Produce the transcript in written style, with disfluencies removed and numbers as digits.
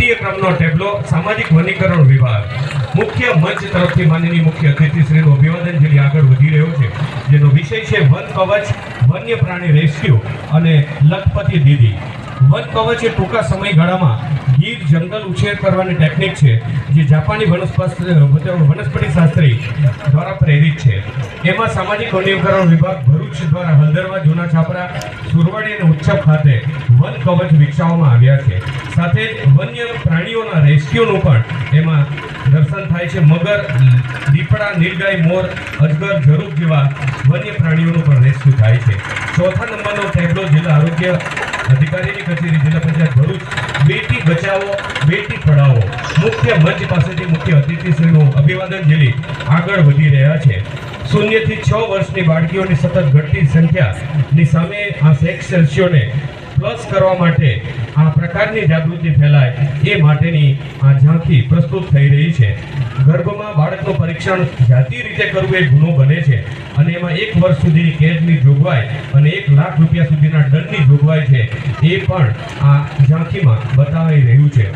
દ્વિતીય ક્રમનો ટેબલો સામાજિક વનીકરણ વિભાગ મુખ્ય મંચ તરફથી માનનીય મુખ્ય અતિથિશ્રીનું અભિવાદનજલી આગળ વધી રહ્યો છે, જેનો વિષય છે વન કવચ, વન્ય પ્રાણી રેસ્ક્યુ અને લખપતિ દીદી. વન કવચ એ ટૂંકા સમયગાળામાં ગીર જંગલ ઉછેર કરવાની ટેકનિક છે, જે જાપાની વનસ્પતિ શાસ્ત્રી દ્વારા પ્રેરિત છે. એમાં સામાજિક વનીકરણ વિભાગ ભરૂચ દ્વારા હલદરવા, જૂના છાપરા, સુરવાડી અને ઉચ્છપ ખાતે વન કવચ વિકસાવવામાં આવ્યા છે. સાથે જ વન્ય પ્રાણીઓના રેસ્ક્યુનું પણ એમાં દર્શન થાય છે. મગર, દીપડા, નીલગાય, મોર, અજગર, ઝરૂખ જેવા વન્ય પ્રાણીઓનું પણ રેસ્ક્યુ થાય છે. ચોથા નંબરનો ટેબલો જિલ્લા આરોગ્ય અધિકારીની કચેરી, જિલ્લા પંચાયત ભરૂચ, બેટી બચાવો બેટી પઢાઓ મુખ્ય મંચ પાસેથી મુખ્ય અતિથિશ્રીનું અભિવાદનજલી આગળ વધી રહ્યા છે. 0 થી 6 વર્ષની બાળકીઓની સતત ઘટતી સંખ્યાની સામે આ સેક્સર્શીઓને પ્લસ કરવા માટે આ પ્રકારની જાગૃતિ ફેલાય એ માટેની આ ઝાંખી પ્રસ્તુત થઈ રહી છે. ગર્ભમાં બાળકનું પરીક્ષણ જાતિ રીતે કરવું એ ગુનો બને છે અને એમાં 1 વર્ષ સુધીની કેદની જોગવાઈ અને 1 લાખ રૂપિયા સુધીના દંડની જોગવાઈ છે, એ પણ આ ઝાંખીમાં બતાવાઈ રહ્યું છે.